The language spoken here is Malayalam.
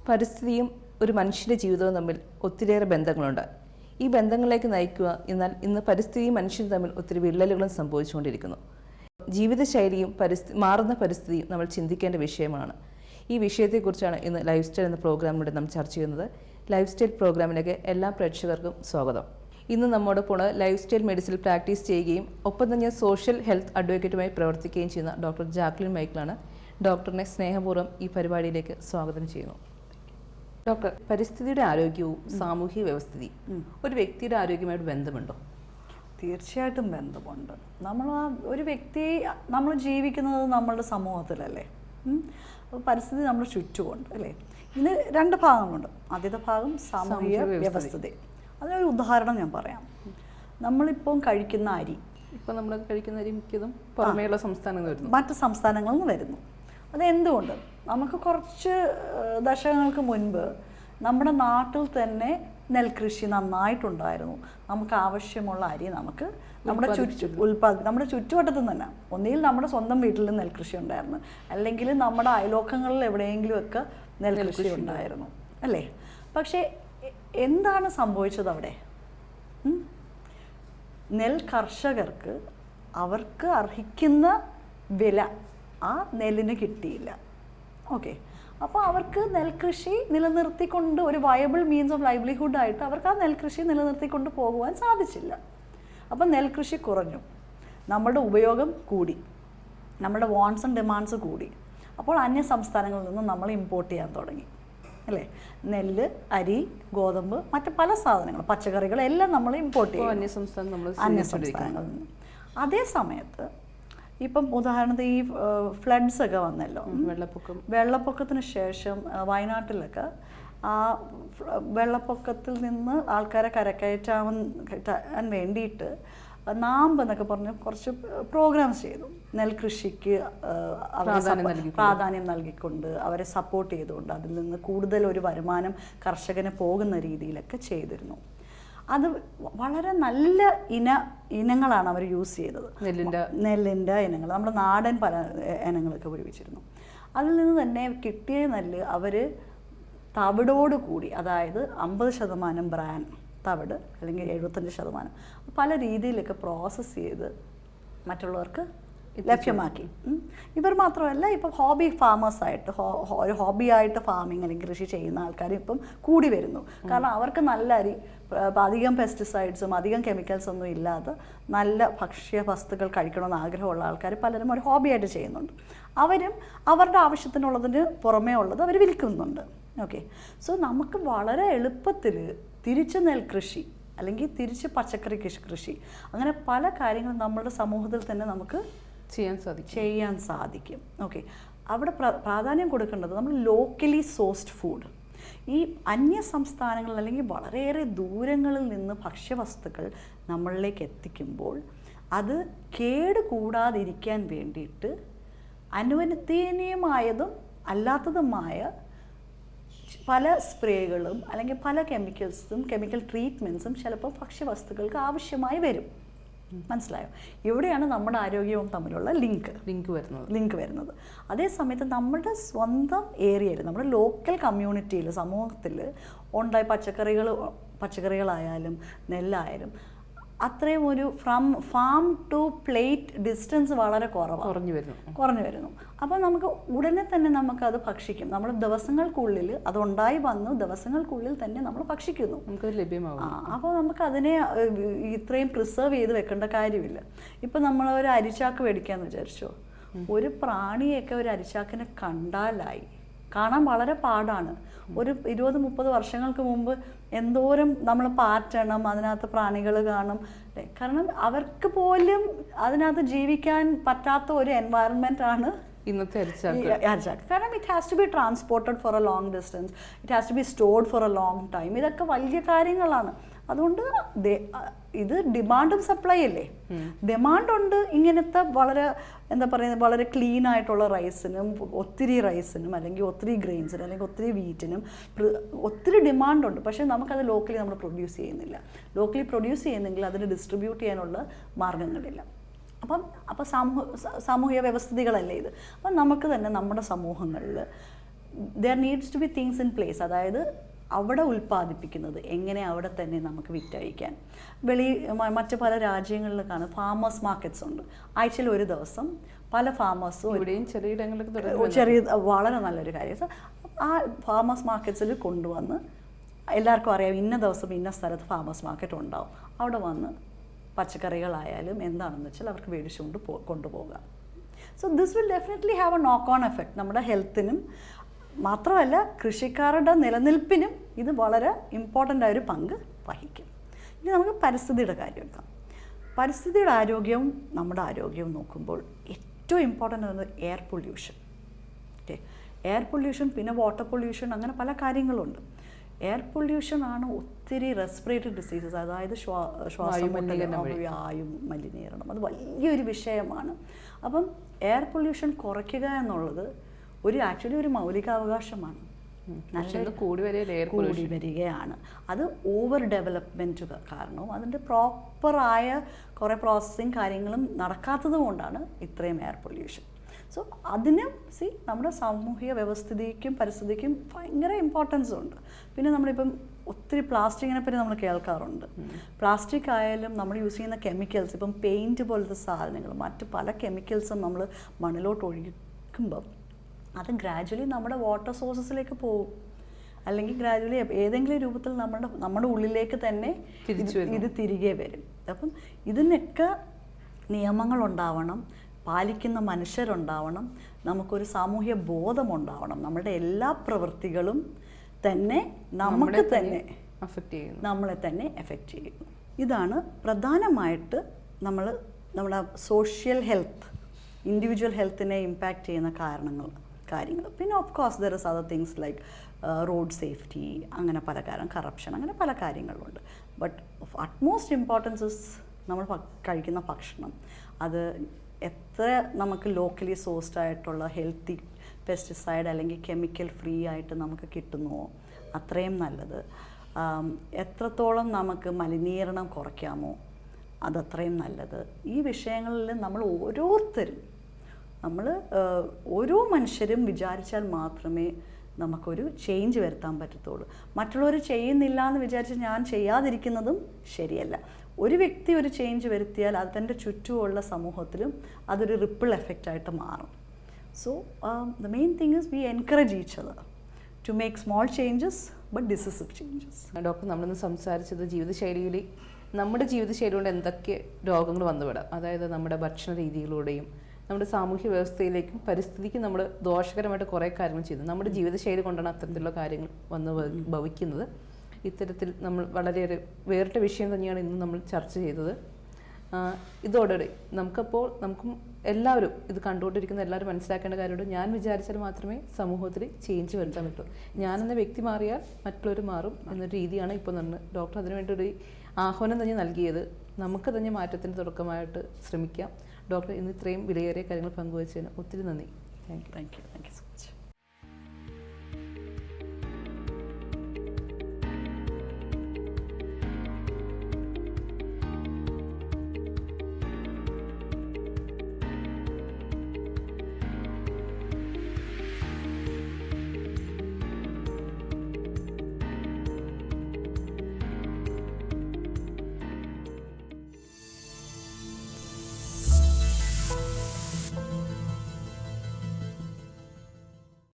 പരിസ്ഥിതിയും ഒരു മനുഷ്യൻ്റെ ജീവിതവും തമ്മിൽ ഒത്തിരിയേറെ ബന്ധങ്ങളുണ്ട്. ഈ ബന്ധങ്ങളിലേക്ക് നയിക്കുക. എന്നാൽ ഇന്ന് പരിസ്ഥിതിയും മനുഷ്യനും തമ്മിൽ ഒത്തിരി വിള്ളലുകളും സംഭവിച്ചുകൊണ്ടിരിക്കുന്നു. ജീവിതശൈലിയും മാറുന്ന പരിസ്ഥിതിയും നമ്മൾ ചിന്തിക്കേണ്ട വിഷയമാണ്. ഈ വിഷയത്തെക്കുറിച്ചാണ് ഇന്ന് ലൈഫ് സ്റ്റൈൽ എന്ന പ്രോഗ്രാമിലൂടെ നമ്മൾ ചർച്ച ചെയ്യുന്നത്. ലൈഫ് സ്റ്റൈൽ പ്രോഗ്രാമിലേക്ക് എല്ലാ പ്രേക്ഷകർക്കും സ്വാഗതം. ഇന്ന് നമ്മോടൊപ്പം ലൈഫ് സ്റ്റൈൽ മെഡിസിനിൽ പ്രാക്ടീസ് ചെയ്യുകയും ഒപ്പം തന്നെ സോഷ്യൽ ഹെൽത്ത് അഡ്വക്കേറ്റുമായി പ്രവർത്തിക്കുകയും ചെയ്യുന്ന ഡോക്ടർ ജാക്ലിൻ മൈക്കിളാണ്. ഡോക്ടറിനെ സ്നേഹപൂർവ്വം ഈ പരിപാടിയിലേക്ക് സ്വാഗതം ചെയ്യുന്നു. ഡോക്ടർ, പരിസ്ഥിതിയുടെ ആരോഗ്യവും സാമൂഹിക വ്യവസ്ഥിതിയും ഒരു വ്യക്തിയുടെ ആരോഗ്യമായിട്ട് ബന്ധമുണ്ടോ? തീർച്ചയായിട്ടും ബന്ധമുണ്ട്. ഒരു വ്യക്തി നമ്മൾ ജീവിക്കുന്നത് നമ്മളുടെ സമൂഹത്തിലല്ലേ. അപ്പോൾ പരിസ്ഥിതി നമ്മുടെ ചുറ്റുമുണ്ട് അല്ലേ. ഇതിന് രണ്ട് ഭാഗങ്ങളുണ്ട്. ആദ്യത്തെ ഭാഗം സാമൂഹിക വ്യവസ്ഥിതി. അതിനൊരു ഉദാഹരണം ഞാൻ പറയാം. നമ്മളിപ്പം കഴിക്കുന്ന അരി, ഇപ്പം നമ്മൾ കഴിക്കുന്ന അരി മിക്കതും പുറമേയുള്ള സംസ്ഥാനങ്ങളിൽ വരുന്നു, മറ്റ് സംസ്ഥാനങ്ങളിൽ നിന്ന് വരുന്നു. അതെന്തുകൊണ്ട്? നമുക്ക് കുറച്ച് ദശകങ്ങൾക്ക് മുൻപ് നമ്മുടെ നാട്ടിൽ തന്നെ നെൽകൃഷി നന്നായിട്ടുണ്ടായിരുന്നു. നമുക്ക് ആവശ്യമുള്ള അരി നമുക്ക് നമ്മുടെ നമ്മുടെ ചുറ്റുവട്ടത്തിൽ തന്നെ, ഒന്നുകിൽ നമ്മുടെ സ്വന്തം വീട്ടിൽ നെൽകൃഷി ഉണ്ടായിരുന്നു, അല്ലെങ്കിൽ നമ്മുടെ അയലോക്കങ്ങളിൽ എവിടെയെങ്കിലുമൊക്കെ നെൽകൃഷി ഉണ്ടായിരുന്നു അല്ലേ. പക്ഷേ എന്താണ് സംഭവിച്ചത് അവിടെ? നെൽ കർഷകർക്ക് അവർക്ക് അർഹിക്കുന്ന വില ആ നെല്ലിന് കിട്ടിയില്ല. ഓക്കെ, അപ്പോൾ അവർക്ക് നെൽകൃഷി നിലനിർത്തിക്കൊണ്ട് ഒരു വയബിൾ മീൻസ് ഓഫ് ലൈവ്ലിഹുഡായിട്ട് അവർക്ക് ആ നെൽകൃഷി നിലനിർത്തിക്കൊണ്ട് പോകുവാൻ സാധിച്ചില്ല. അപ്പം നെൽകൃഷി കുറഞ്ഞു, നമ്മുടെ ഉപയോഗം കൂടി, നമ്മുടെ വാണ്ട്സ് ആൻഡ് ഡിമാൻഡ്സ് കൂടി. അപ്പോൾ അന്യ സംസ്ഥാനങ്ങളിൽ നിന്ന് നമ്മൾ ഇമ്പോർട്ട് ചെയ്യാൻ തുടങ്ങി അല്ലേ. നെല്ല്, അരി, ഗോതമ്പ്, മറ്റ് പല സാധനങ്ങൾ, പച്ചക്കറികൾ എല്ലാം നമ്മൾ ഇമ്പോർട്ട് ചെയ്യും അന്യ സംസ്ഥാനങ്ങളിൽ നിന്ന്. അതേ സമയത്ത് ഇപ്പം ഉദാഹരണത്തിന് ഈ ഫ്ലഡ്സ് ഒക്കെ വന്നല്ലോ, വെള്ളപ്പൊക്കത്തിന് ശേഷം വയനാട്ടിലൊക്കെ ആ വെള്ളപ്പൊക്കത്തിൽ നിന്ന് ആൾക്കാരെ കരകയറ്റാൻ വേണ്ടിയിട്ട് നാമ്പ് എന്നൊക്കെ പറഞ്ഞ് കുറച്ച് പ്രോഗ്രാംസ് ചെയ്തു. നെൽകൃഷിക്ക് പ്രാധാന്യം നൽകിക്കൊണ്ട് അവരെ സപ്പോർട്ട് ചെയ്തുകൊണ്ട് അതിൽ നിന്ന് കൂടുതൽ ഒരു വരുമാനം കർഷകന് പോകുന്ന രീതിയിലൊക്കെ ചെയ്തിരുന്നു. അത് വളരെ നല്ല ഇനങ്ങളാണ് അവർ യൂസ് ചെയ്തത്. നെല്ലിൻ്റെ ഇനങ്ങൾ, നമ്മുടെ നാടൻ പല ഇനങ്ങളൊക്കെ ഉപയോഗിച്ചിരുന്നു. അതിൽ നിന്ന് തന്നെ കിട്ടിയ നെല്ല് അവർ തവിടോടുകൂടി, അതായത് 50% ബ്രാൻ തവിട് അല്ലെങ്കിൽ 75% പല രീതിയിലൊക്കെ പ്രോസസ്സ് ചെയ്ത് മറ്റുള്ളവർക്ക് ലഭ്യമാക്കി. ഇവർ മാത്രമല്ല, ഇപ്പം ഹോബി ഫാമേഴ്സായിട്ട് ഒരു ഹോബിയായിട്ട് ഫാമിങ് അല്ലെങ്കിൽ കൃഷി ചെയ്യുന്ന ആൾക്കാർ ഇപ്പം കൂടി വരുന്നു. കാരണം അവർക്ക് നല്ല അരി, അധികം പെസ്റ്റിസൈഡ്സും അധികം കെമിക്കൽസ് ഒന്നും ഇല്ലാതെ നല്ല ഭക്ഷ്യ വസ്തുക്കൾ കഴിക്കണമെന്ന് ആഗ്രഹമുള്ള ആൾക്കാർ പലരും ഒരു ഹോബിയായിട്ട് ചെയ്യുന്നുണ്ട്. അവരും അവരുടെ ആവശ്യത്തിനുള്ളതിന് പുറമേ ഉള്ളത് അവർ വിൽക്കുന്നുണ്ട്. ഓക്കെ, സോ നമുക്ക് വളരെ എളുപ്പത്തിൽ തിരിച്ച് നെൽകൃഷി അല്ലെങ്കിൽ തിരിച്ച് പച്ചക്കറി കൃഷി, അങ്ങനെ പല കാര്യങ്ങളും നമ്മുടെ സമൂഹത്തിൽ തന്നെ നമുക്ക് ചെയ്യാൻ സാധിക്കും. ഓക്കെ, അവിടെ പ്രാധാന്യം കൊടുക്കേണ്ടത് നമ്മൾ ലോക്കലി സോഴ്സ്ഡ് ഫുഡ്. ഈ അന്യ സംസ്ഥാനങ്ങളിൽ അല്ലെങ്കിൽ വളരെയേറെ ദൂരങ്ങളിൽ നിന്ന് ഭക്ഷ്യവസ്തുക്കൾ നമ്മളിലേക്ക് എത്തിക്കുമ്പോൾ അത് കേടുകൂടാതിരിക്കാൻ വേണ്ടിയിട്ട് അനുവദനീയമായതും അല്ലാത്തതുമായ പല സ്പ്രേകളും അല്ലെങ്കിൽ പല കെമിക്കൽ ട്രീറ്റ്മെൻറ്റ്സും ചിലപ്പോൾ ഭക്ഷ്യവസ്തുക്കൾക്ക് ആവശ്യമായി വരും. മനസ്സിലായോ? ഇവിടെയാണ് നമ്മുടെ ആരോഗ്യവും തമ്മിലുള്ള ലിങ്ക് വരുന്നത്. അതേസമയത്ത് നമ്മുടെ സ്വന്തം ഏരിയയിൽ, നമ്മുടെ ലോക്കൽ കമ്മ്യൂണിറ്റിയിൽ, സമൂഹത്തിൽ ഉണ്ടായ പച്ചക്കറികളായാലും നെല്ലായാലും അത്രയും ഒരു from farm to plate distance വളരെ കുറഞ്ഞു വരുന്നു. അപ്പോൾ നമുക്ക് ഉടനെ തന്നെ നമുക്കത് ഭക്ഷിക്കും. നമ്മൾ ദിവസങ്ങൾക്കുള്ളിൽ അതുണ്ടായി വന്നു, ദിവസങ്ങൾക്കുള്ളിൽ തന്നെ നമ്മൾ ഭക്ഷിക്കുന്നു, അപ്പോൾ നമുക്കതിനെ ഇത്രയും പ്രിസർവ് ചെയ്ത് വെക്കേണ്ട കാര്യമില്ല. ഇപ്പം നമ്മൾ ഒരു അരിച്ചാക്ക് മേടിക്കാമെന്ന് വിചാരിച്ചോ, ഒരു പ്രാണിയൊക്കെ ഒരു അരിച്ചാക്കിനെ കാണാൻ വളരെ പാടാണ്. ഒരു 20-30 വർഷങ്ങൾക്ക് മുമ്പ് എന്തോരം നമ്മൾ പാറ്റണം, അതിനകത്ത് പ്രാണികൾ കാണും. കാരണം അവർക്ക് പോലും അതിനകത്ത് ജീവിക്കാൻ പറ്റാത്ത ഒരു എൻവയറൺമെൻ്റ് ആണ് ഇന്നത്തെ അരിച്ചാക്ക്. കാരണം it has to be transported for a long distance, it has to be stored for a long time. ഇതൊക്കെ വലിയ കാര്യങ്ങളാണ്. അതുകൊണ്ട് ഇത് ഡിമാൻഡും സപ്ലൈ അല്ലേ. ഡിമാൻഡുണ്ട് ഇങ്ങനത്തെ വളരെ ക്ലീൻ ആയിട്ടുള്ള റൈസിനും, ഒത്തിരി റൈസിനും അല്ലെങ്കിൽ ഒത്തിരി ഗ്രെയിൻസിനും അല്ലെങ്കിൽ ഒത്തിരി വീറ്റിനും ഒത്തിരി ഡിമാൻഡുണ്ട്. പക്ഷേ നമുക്കത് ലോക്കലി നമ്മൾ പ്രൊഡ്യൂസ് ചെയ്യുന്നില്ല. ലോക്കലി പ്രൊഡ്യൂസ് ചെയ്യുന്നെങ്കിൽ അതിന് ഡിസ്ട്രിബ്യൂട്ട് ചെയ്യാനുള്ള മാർഗങ്ങളില്ല. അപ്പോൾ സാമൂഹിക വ്യവസ്ഥിതികളല്ലേ ഇത്. അപ്പം നമുക്ക് തന്നെ നമ്മുടെ സമൂഹങ്ങളിൽ there needs to be things in place. അതായത് അവിടെ ഉൽപ്പാദിപ്പിക്കുന്നത് എങ്ങനെ അവിടെ തന്നെ നമുക്ക് വിറ്റഴിക്കാൻ. മറ്റ് പല രാജ്യങ്ങളിൽ കാണും ഫാമേഴ്സ് മാർക്കറ്റ്സ് ഉണ്ട്. ആഴ്ചയിൽ ഒരു ദിവസം പല ഫാമേഴ്സും ഇവിടെയും ചെറിയിടങ്ങളിലൊക്കെ ചെറിയ വളരെ നല്ലൊരു കാര്യം. ആ ഫാമേഴ്സ് മാർക്കറ്റ്സിൽ കൊണ്ടുവന്ന് എല്ലാവർക്കും അറിയാം ഇന്ന ദിവസം ഇന്ന സ്ഥലത്ത് ഫാമേഴ്സ് മാർക്കറ്റ് ഉണ്ടാവും. അവിടെ വന്ന് പച്ചക്കറികളായാലും എന്താണെന്ന് വെച്ചാൽ അവർക്ക് മേടിച്ചുകൊണ്ട് കൊണ്ടുപോകാം. So this will definitely have A നോക്ക് ഓൺ എഫക്റ്റ് നമ്മുടെ ഹെൽത്തിനും മാത്രമല്ല കൃഷിക്കാരുടെ നിലനിൽപ്പിനും ഇത് വളരെ ഇമ്പോർട്ടൻ്റ് ആയൊരു പങ്ക് വഹിക്കും. ഇനി നമുക്ക് പരിസ്ഥിതിയുടെ കാര്യം എടുക്കാം. പരിസ്ഥിതിയുടെ ആരോഗ്യവും നമ്മുടെ ആരോഗ്യവും നോക്കുമ്പോൾ ഏറ്റവും ഇമ്പോർട്ടൻ്റ് ആണ് air pollution. Okay, air pollution, പിന്നെ വാട്ടർ പൊല്യൂഷൻ, അങ്ങനെ പല കാര്യങ്ങളുണ്ട്. എയർ പൊല്യൂഷൻ ആണ് ഒത്തിരി റെസ്പിറേറ്ററി ഡിസീസസ്, അതായത് ശ്വാസം വായു മലിനീകരണം, അത് വലിയൊരു വിഷയമാണ്. അപ്പം എയർ പൊല്യൂഷൻ കുറയ്ക്കുക എന്നുള്ളത് ആക്ച്വലി ഒരു മൗലികാവകാശമാണ്. കൂടി വരികയാണ്. അത് ഓവർ ഡെവലപ്മെൻറ്റ് കാരണവും അതിൻ്റെ പ്രോപ്പറായ കുറേ പ്രോസസ്സിങ് കാര്യങ്ങളും നടക്കാത്തത് കൊണ്ടാണ് ഇത്രയും എയർ പൊല്യൂഷൻ. സോ അതിന് നമ്മുടെ സാമൂഹിക വ്യവസ്ഥിതിക്കും പരിസ്ഥിതിക്കും ഭയങ്കര ഇമ്പോർട്ടൻസ് ഉണ്ട്. പിന്നെ നമ്മളിപ്പം ഒത്തിരി പ്ലാസ്റ്റിക്കിനെ പറ്റി നമ്മൾ കേൾക്കാറുണ്ട്. പ്ലാസ്റ്റിക് ആയാലും നമ്മൾ യൂസ് ചെയ്യുന്ന കെമിക്കൽസ്, ഇപ്പം പെയിൻറ്റ് പോലത്തെ സാധനങ്ങൾ, മറ്റ് പല കെമിക്കൽസും നമ്മൾ മണ്ണിലോട്ട് ഒഴിക്കുമ്പം അത് ഗ്രാജുവലി നമ്മുടെ വാട്ടർ സോഴ്സസിലേക്ക് പോകും. അല്ലെങ്കിൽ ഗ്രാജുവലി ഏതെങ്കിലും രൂപത്തിൽ നമ്മുടെ ഉള്ളിലേക്ക് തന്നെ ഇത് തിരികെ വരും. അപ്പം ഇതിനൊക്കെ നിയമങ്ങളുണ്ടാവണം, പാലിക്കുന്ന മനുഷ്യരുണ്ടാവണം, നമുക്കൊരു സാമൂഹ്യ ബോധമുണ്ടാവണം. നമ്മുടെ എല്ലാ പ്രവൃത്തികളും തന്നെ നമ്മളെ തന്നെ എഫക്റ്റ് ചെയ്യുന്നു. ഇതാണ് പ്രധാനമായിട്ട് നമ്മുടെ സോഷ്യൽ ഹെൽത്ത്, ഇൻഡിവിജ്വൽ ഹെൽത്തിനെ ഇമ്പാക്റ്റ് ചെയ്യുന്ന കാര്യങ്ങൾ. പിന്നെ of course there is other things like road safety, അങ്ങനെ പല കറപ്ഷൻ, അങ്ങനെ പല കാര്യങ്ങളുണ്ട്. But of utmost importance is നമ്മൾ കഴിക്കുന്ന ഭക്ഷണം. അത് എത്ര നമുക്ക് ലോക്കലി സോഴ്സ്ഡ് ആയിട്ടുള്ള ഹെൽത്തി പെസ്റ്റിസൈഡ് അല്ലെങ്കിൽ കെമിക്കൽ ഫ്രീ ആയിട്ട് നമുക്ക് കിട്ടുന്നുവോ അത്രയും നല്ലത്. എത്രത്തോളം നമുക്ക് മലിനീകരണം കുറയ്ക്കാമോ അതത്രയും നല്ലത്. ഈ വിഷയങ്ങളിൽ നമ്മൾ ഓരോ മനുഷ്യരും വിചാരിച്ചാൽ മാത്രമേ നമുക്കൊരു ചേഞ്ച് വരുത്താൻ പറ്റത്തുള്ളൂ. മറ്റുള്ളവർ ചെയ്യുന്നില്ല എന്ന് വിചാരിച്ച് ഞാൻ ചെയ്യാതിരിക്കുന്നതും ശരിയല്ല. ഒരു വ്യക്തി ഒരു ചേഞ്ച് വരുത്തിയാൽ അത് തൻ്റെ ചുറ്റുമുള്ള സമൂഹത്തിലും അതൊരു റിപ്പിൾ എഫക്റ്റായിട്ട് മാറും. So the main thing is we encourage each other to make small changes but decisive changes. Doctor, നമ്മളിന്ന് സംസാരിച്ചത് നമ്മുടെ ജീവിതശൈലി കൊണ്ട് എന്തൊക്കെ രോഗങ്ങൾ വന്നുവിടാം, അതായത് നമ്മുടെ ഭക്ഷണ രീതിയിലൂടെയും നമ്മുടെ സാമൂഹ്യ വ്യവസ്ഥയിലേക്കും പരിസ്ഥിതിക്കും നമ്മൾ ദോഷകരമായിട്ട് കുറേ കാര്യങ്ങൾ ചെയ്യുന്നു. നമ്മുടെ ജീവിതശൈലി കൊണ്ടാണ് അത്തരത്തിലുള്ള കാര്യങ്ങൾ വന്ന് ഭവിക്കുന്നത്. ഇത്തരത്തിൽ നമ്മൾ വളരെയേറെ വേറിട്ട വിഷയം തന്നെയാണ് ഇന്ന് നമ്മൾ ചർച്ച ചെയ്തത്. ഇതോടെ നമുക്കും എല്ലാവരും ഇത് കണ്ടുകൊണ്ടിരിക്കുന്ന എല്ലാവരും മനസ്സിലാക്കേണ്ട കാര്യമുണ്ട്. ഞാൻ വിചാരിച്ചാൽ മാത്രമേ സമൂഹത്തിൽ ചേഞ്ച് വരുത്താൻ പറ്റൂ. ഞാനെന്ന വ്യക്തി മാറിയാൽ മറ്റുള്ളവർ മാറും എന്നൊരു രീതിയാണ് ഇപ്പോൾ നമ്മൾ ഡോക്ടർ അതിനുവേണ്ടി ഒരു ആഹ്വാനം തന്നെ നൽകിയത്. നമുക്ക് തന്നെ മാറ്റത്തിന് തുടക്കമായിട്ട് ശ്രമിക്കാം. ഡോക്ടർ ഇന്ന് ഇത്രയും വിലയേറിയ കാര്യങ്ങൾ പങ്കുവച്ചതിന് ഒത്തിരി നന്ദി. Thank you so much.